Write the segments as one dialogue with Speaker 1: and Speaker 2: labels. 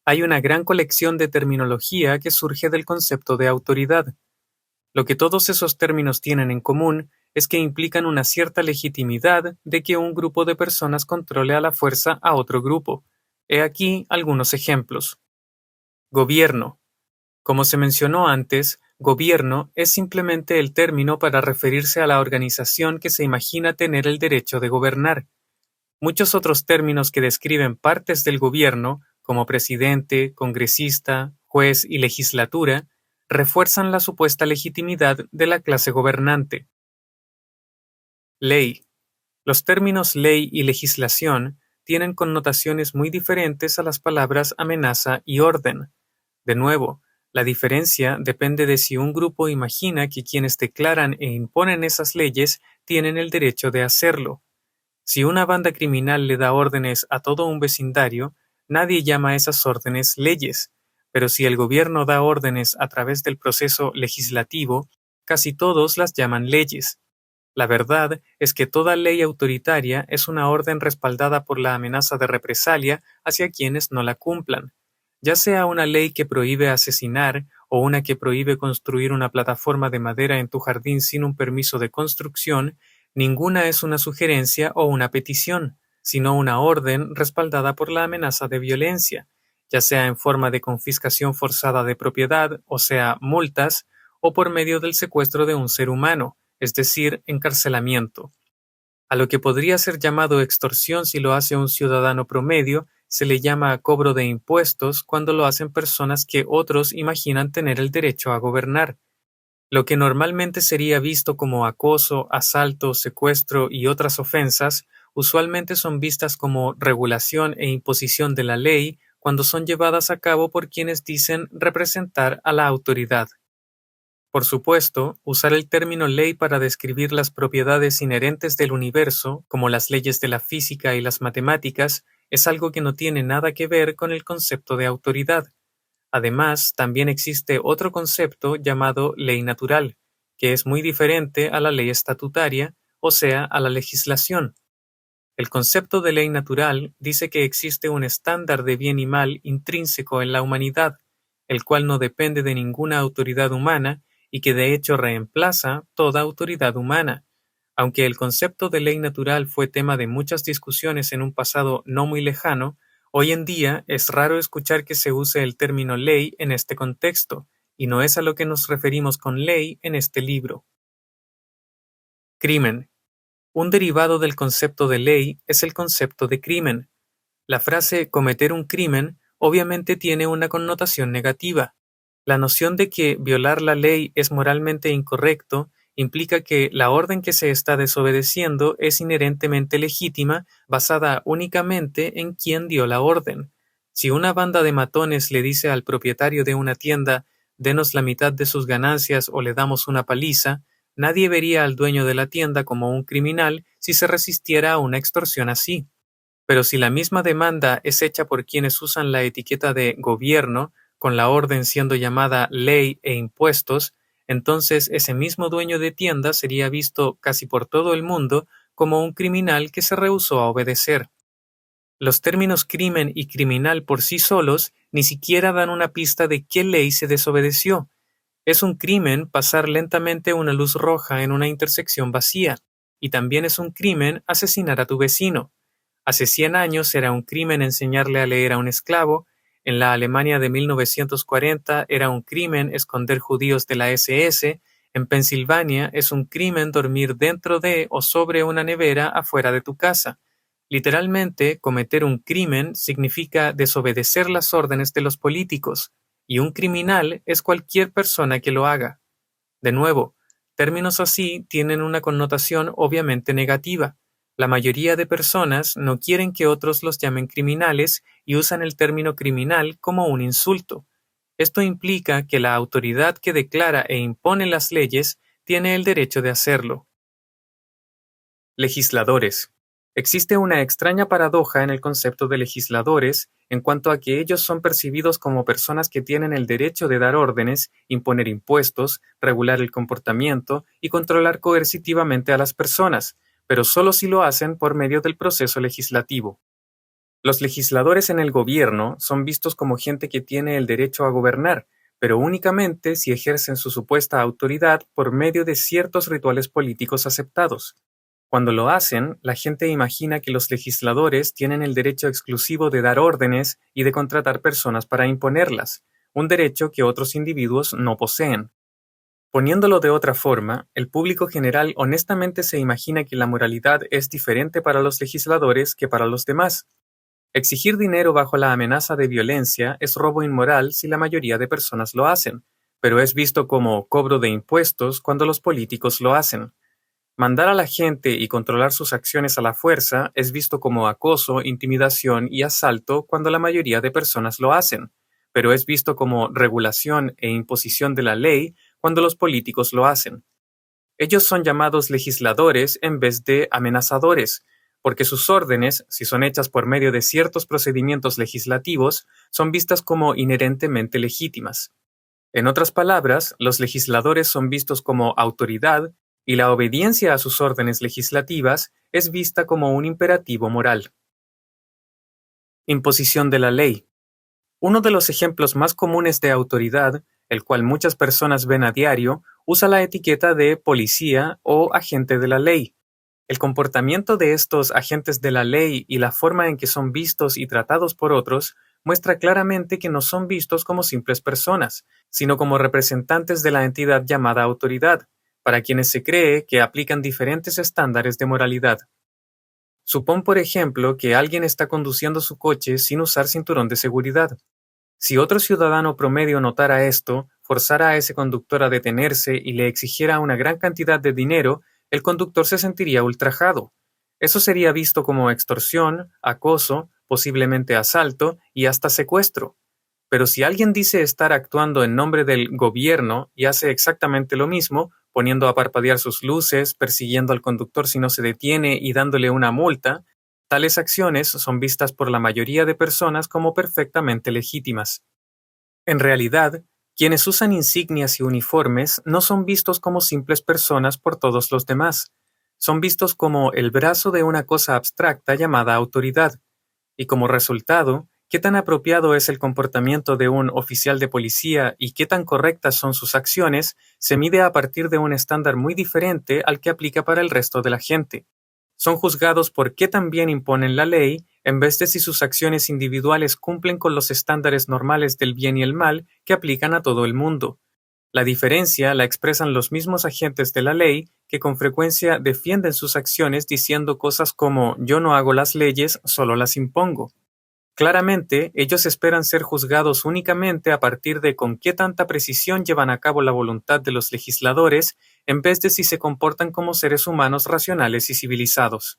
Speaker 1: Hay una gran colección de terminología que surge del concepto de autoridad. Lo que todos esos términos tienen en común es que implican una cierta legitimidad de que un grupo de personas controle a la fuerza a otro grupo. He aquí algunos ejemplos. Gobierno. Como se mencionó antes, gobierno es simplemente el término para referirse a la organización que se imagina tener el derecho de gobernar. Muchos otros términos que describen partes del gobierno, como presidente, congresista, juez y legislatura, refuerzan la supuesta legitimidad de la clase gobernante. Ley. Los términos ley y legislación tienen connotaciones muy diferentes a las palabras amenaza y orden. De nuevo, la diferencia depende de si un grupo imagina que quienes declaran e imponen esas leyes tienen el derecho de hacerlo. Si una banda criminal le da órdenes a todo un vecindario, nadie llama a esas órdenes leyes, pero si el gobierno da órdenes a través del proceso legislativo, casi todos las llaman leyes. La verdad es que toda ley autoritaria es una orden respaldada por la amenaza de represalia hacia quienes no la cumplan. Ya sea una ley que prohíbe asesinar o una que prohíbe construir una plataforma de madera en tu jardín sin un permiso de construcción, ninguna es una sugerencia o una petición, sino una orden respaldada por la amenaza de violencia, ya sea en forma de confiscación forzada de propiedad, o sea, multas, o por medio del secuestro de un ser humano, es decir, encarcelamiento. A lo que podría ser llamado extorsión si lo hace un ciudadano promedio, se le llama cobro de impuestos cuando lo hacen personas que otros imaginan tener el derecho a gobernar. Lo que normalmente sería visto como acoso, asalto, secuestro y otras ofensas, usualmente son vistas como regulación e imposición de la ley cuando son llevadas a cabo por quienes dicen representar a la autoridad. Por supuesto, usar el término ley para describir las propiedades inherentes del universo, como las leyes de la física y las matemáticas, es algo que no tiene nada que ver con el concepto de autoridad. Además, también existe otro concepto llamado ley natural, que es muy diferente a la ley estatutaria, o sea, a la legislación. El concepto de ley natural dice que existe un estándar de bien y mal intrínseco en la humanidad, el cual no depende de ninguna autoridad humana y que de hecho reemplaza toda autoridad humana. Aunque el concepto de ley natural fue tema de muchas discusiones en un pasado no muy lejano, hoy en día es raro escuchar que se use el término ley en este contexto, y no es a lo que nos referimos con ley en este libro. Crimen. Un derivado del concepto de ley es el concepto de crimen. La frase cometer un crimen obviamente tiene una connotación negativa. La noción de que violar la ley es moralmente incorrecto implica que la orden que se está desobedeciendo es inherentemente legítima, basada únicamente en quién dio la orden. Si una banda de matones le dice al propietario de una tienda, denos la mitad de sus ganancias o le damos una paliza, nadie vería al dueño de la tienda como un criminal si se resistiera a una extorsión así. Pero si la misma demanda es hecha por quienes usan la etiqueta de gobierno, con la orden siendo llamada ley e impuestos, entonces ese mismo dueño de tienda sería visto casi por todo el mundo como un criminal que se rehusó a obedecer. Los términos crimen y criminal por sí solos ni siquiera dan una pista de qué ley se desobedeció. Es un crimen pasar lentamente una luz roja en una intersección vacía, y también es un crimen asesinar a tu vecino. Hace 100 años era un crimen enseñarle a leer a un esclavo, en la Alemania de 1940 era un crimen esconder judíos de la SS, en Pensilvania es un crimen dormir dentro de o sobre una nevera afuera de tu casa. Literalmente, cometer un crimen significa desobedecer las órdenes de los políticos, y un criminal es cualquier persona que lo haga. De nuevo, términos así tienen una connotación obviamente negativa. La mayoría de personas no quieren que otros los llamen criminales y usan el término criminal como un insulto. Esto implica que la autoridad que declara e impone las leyes tiene el derecho de hacerlo. Legisladores. Existe una extraña paradoja en el concepto de legisladores en cuanto a que ellos son percibidos como personas que tienen el derecho de dar órdenes, imponer impuestos, regular el comportamiento y controlar coercitivamente a las personas, pero solo si lo hacen por medio del proceso legislativo. Los legisladores en el gobierno son vistos como gente que tiene el derecho a gobernar, pero únicamente si ejercen su supuesta autoridad por medio de ciertos rituales políticos aceptados. Cuando lo hacen, la gente imagina que los legisladores tienen el derecho exclusivo de dar órdenes y de contratar personas para imponerlas, un derecho que otros individuos no poseen. Poniéndolo de otra forma, el público general honestamente se imagina que la moralidad es diferente para los legisladores que para los demás. Exigir dinero bajo la amenaza de violencia es robo inmoral si la mayoría de personas lo hacen, pero es visto como cobro de impuestos cuando los políticos lo hacen. Mandar a la gente y controlar sus acciones a la fuerza es visto como acoso, intimidación y asalto cuando la mayoría de personas lo hacen, pero es visto como regulación e imposición de la ley cuando los políticos lo hacen. Ellos son llamados legisladores en vez de amenazadores, porque sus órdenes, si son hechas por medio de ciertos procedimientos legislativos, son vistas como inherentemente legítimas. En otras palabras, los legisladores son vistos como autoridad y la obediencia a sus órdenes legislativas es vista como un imperativo moral. Imposición de la ley. Uno de los ejemplos más comunes de autoridad, el cual muchas personas ven a diario, usa la etiqueta de policía o agente de la ley. El comportamiento de estos agentes de la ley y la forma en que son vistos y tratados por otros muestra claramente que no son vistos como simples personas, sino como representantes de la entidad llamada autoridad, para quienes se cree que aplican diferentes estándares de moralidad. Supón, por ejemplo, que alguien está conduciendo su coche sin usar cinturón de seguridad. Si otro ciudadano promedio notara esto, forzara a ese conductor a detenerse y le exigiera una gran cantidad de dinero, el conductor se sentiría ultrajado. Eso sería visto como extorsión, acoso, posiblemente asalto y hasta secuestro. Pero si alguien dice estar actuando en nombre del gobierno y hace exactamente lo mismo, poniendo a parpadear sus luces, persiguiendo al conductor si no se detiene y dándole una multa, tales acciones son vistas por la mayoría de personas como perfectamente legítimas. En realidad, quienes usan insignias y uniformes no son vistos como simples personas por todos los demás. Son vistos como el brazo de una cosa abstracta llamada autoridad, y como resultado, qué tan apropiado es el comportamiento de un oficial de policía y qué tan correctas son sus acciones se mide a partir de un estándar muy diferente al que aplica para el resto de la gente. Son juzgados por qué tan bien imponen la ley en vez de si sus acciones individuales cumplen con los estándares normales del bien y el mal que aplican a todo el mundo. La diferencia la expresan los mismos agentes de la ley que con frecuencia defienden sus acciones diciendo cosas como yo no hago las leyes, solo las impongo. Claramente, ellos esperan ser juzgados únicamente a partir de con qué tanta precisión llevan a cabo la voluntad de los legisladores en vez de si se comportan como seres humanos racionales y civilizados.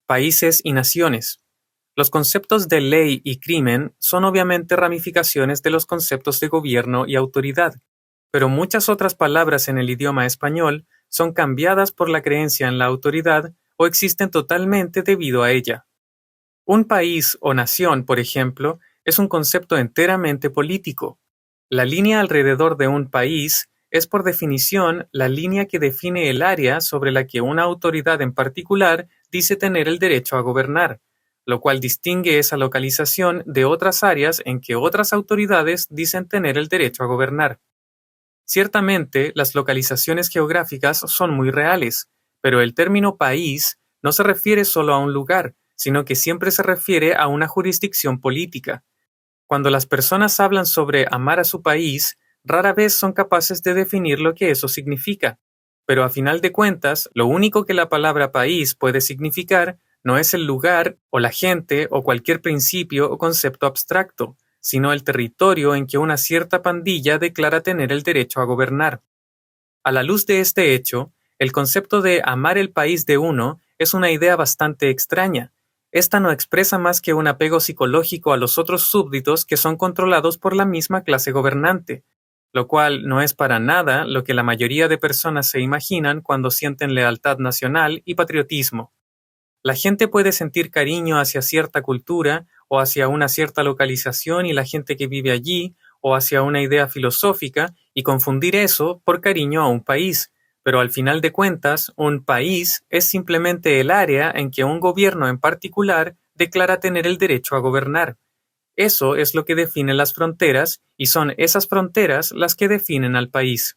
Speaker 1: Países y naciones. Los conceptos de ley y crimen son obviamente ramificaciones de los conceptos de gobierno y autoridad, pero muchas otras palabras en el idioma español son cambiadas por la creencia en la autoridad o existen totalmente debido a ella. Un país o nación, por ejemplo, es un concepto enteramente político. La línea alrededor de un país es por definición la línea que define el área sobre la que una autoridad en particular dice tener el derecho a gobernar, lo cual distingue esa localización de otras áreas en que otras autoridades dicen tener el derecho a gobernar. Ciertamente, las localizaciones geográficas son muy reales, pero el término país no se refiere solo a un lugar, sino que siempre se refiere a una jurisdicción política. Cuando las personas hablan sobre amar a su país, rara vez son capaces de definir lo que eso significa. Pero a final de cuentas, lo único que la palabra país puede significar no es el lugar o la gente o cualquier principio o concepto abstracto, sino el territorio en que una cierta pandilla declara tener el derecho a gobernar. A la luz de este hecho, el concepto de amar el país de uno es una idea bastante extraña. Esta no expresa más que un apego psicológico a los otros súbditos que son controlados por la misma clase gobernante, lo cual no es para nada lo que la mayoría de personas se imaginan cuando sienten lealtad nacional y patriotismo. La gente puede sentir cariño hacia cierta cultura o hacia una cierta localización y la gente que vive allí, o hacia una idea filosófica y confundir eso por cariño a un país. Pero al final de cuentas, un país es simplemente el área en que un gobierno en particular declara tener el derecho a gobernar. Eso es lo que define las fronteras y son esas fronteras las que definen al país.